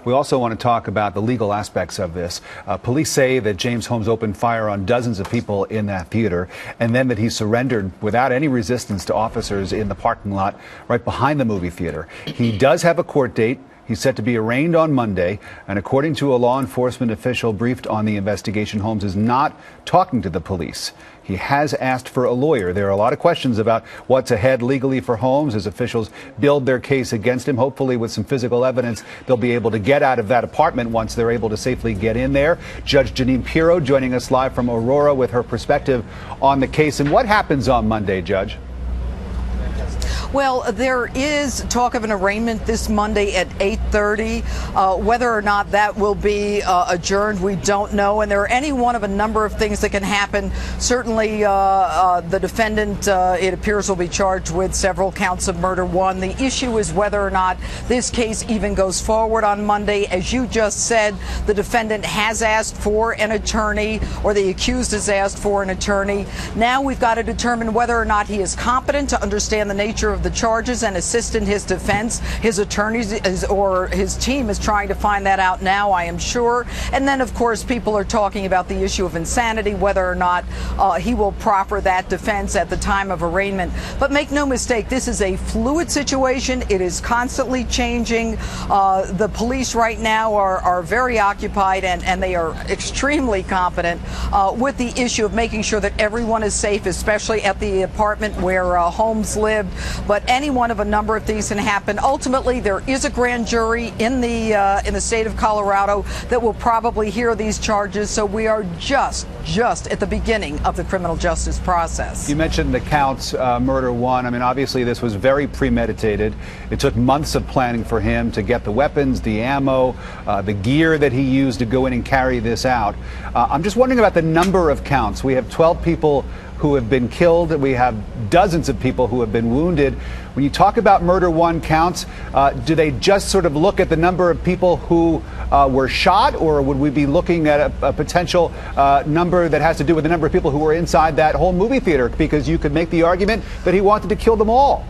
We also want to talk about the legal aspects of this. Police say that James Holmes opened fire on dozens of people in that theater, and then that he surrendered without any resistance to officers in the parking lot right behind the movie theater. He does have a court date. He's set to be arraigned on Monday, and according to a law enforcement official briefed on the investigation, Holmes is not talking to the police. He has asked for a lawyer. There are a lot of questions about what's ahead legally for Holmes as officials build their case against him. Hopefully with some physical evidence, they'll be able to get out of that apartment once they're able to safely get in there. Judge Jeanine Pirro joining us live from Aurora with her perspective on the case. And what happens on Monday, Judge? Well, there is talk of an arraignment this Monday at 8:30. Whether or not that will be adjourned, we don't know. And there are any one of a number of things that can happen. Certainly, the defendant, it appears, will be charged with several counts of murder. One, the issue is whether or not this case even goes forward on Monday. As you just said, the defendant has asked for an attorney, or the accused has asked for an attorney. Now we've got to determine whether or not he is competent to understand the nature of the charges and assist in his defense. His attorneys or his team is trying to find that out now, I am sure. And then, of course, people are talking about the issue of insanity, whether or not he will proffer that defense at the time of arraignment. But make no mistake, this is a fluid situation. It is constantly changing. The police right now are very occupied, and they are extremely competent with the issue of making sure that everyone is safe, especially at the apartment where Holmes lived. But any one of a number of things can happen. Ultimately, there is a grand jury in the state of Colorado that will probably hear these charges. So we are just at the beginning of the criminal justice process. You mentioned the counts, murder one. I mean, obviously, this was very premeditated. It took months of planning for him to get the weapons, the ammo, the gear that he used to go in and carry this out. I'm just wondering about the number of counts. We have 12 people who have been killed. We have dozens of people who have been wounded. When you talk about murder one counts, do they just sort of look at the number of people who were shot, or would we be looking at a potential number that has to do with the number of people who were inside that whole movie theater? Because you could make the argument that he wanted to kill them all.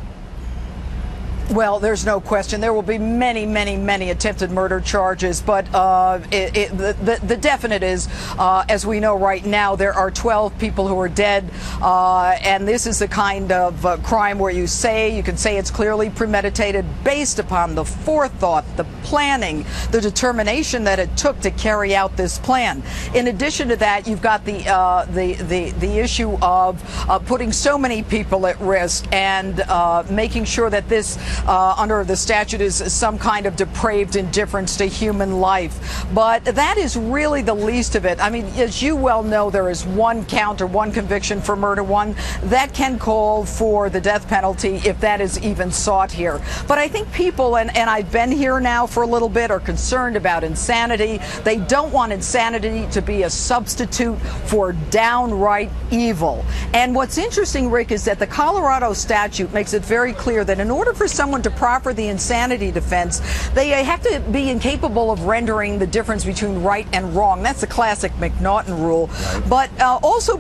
Well, there's no question. There will be many attempted murder charges, but the definite is, as we know right now, there are 12 people who are dead, and this is the kind of crime where you can say it's clearly premeditated based upon the forethought, the planning, the determination that it took to carry out this plan. In addition to that, you've got the issue of putting so many people at risk and making sure that this under the statute is some kind of depraved indifference to human life. But that is really the least of it. I mean, as you well know, there is one count or one conviction for murder one that can call for the death penalty if that is even sought here. But I think people, and I've been here now for a little bit, are concerned about insanity. They don't want insanity to be a substitute for downright evil. And what's interesting, Rick, is that the Colorado statute makes it very clear that in order for someone to proffer the insanity defense, they have to be incapable of rendering the difference between right and wrong. That's the classic McNaughton rule. Right. But also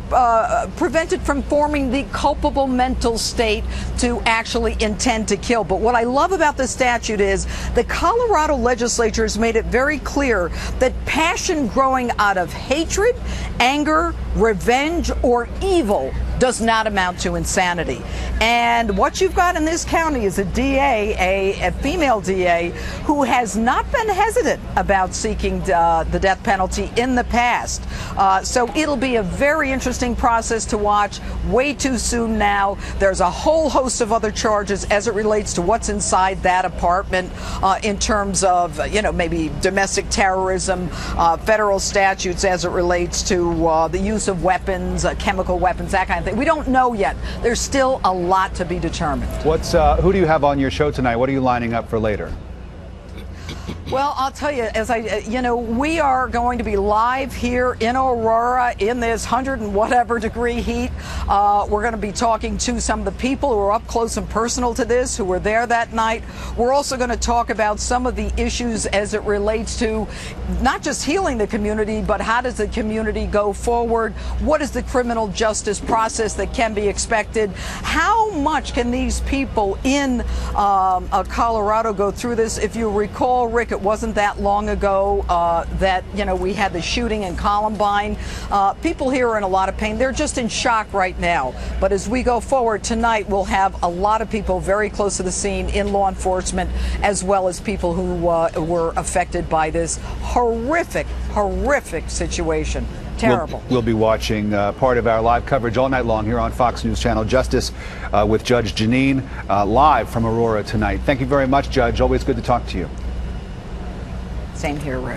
prevented from forming the culpable mental state to actually intend to kill. But what I love about the statute is the Colorado legislature has made it very clear that passion growing out of hatred, anger, revenge, or evil does not amount to insanity. And what you've got in this county is a DA, a female DA, who has not been hesitant about seeking the death penalty in the past. So it'll be a very interesting process to watch. Way too soon now. There's a whole host of other charges as it relates to what's inside that apartment in terms of, maybe domestic terrorism, federal statutes as it relates to the use of weapons, chemical weapons, that kind of thing. We don't know yet. There's still a lot to be determined. Who do you have on your show tonight? What are you lining up for later? Well, I'll tell you, we are going to be live here in Aurora in this 100 and whatever degree heat. We're going to be talking to some of the people who are up close and personal to this, who were there that night. We're also going to talk about some of the issues as it relates to not just healing the community, but how does the community go forward? What is the criminal justice process that can be expected? How much can these people in Colorado go through this? If you recall, Rick, It wasn't that long ago that, we had the shooting in Columbine. People here are in a lot of pain. They're just in shock right now. But as we go forward tonight, we'll have a lot of people very close to the scene in law enforcement, as well as people who were affected by this horrific situation. Terrible. We'll be watching part of our live coverage all night long here on Fox News Channel Justice with Judge Jeanine live from Aurora tonight. Thank you very much, Judge. Always good to talk to you. Same here, Rick.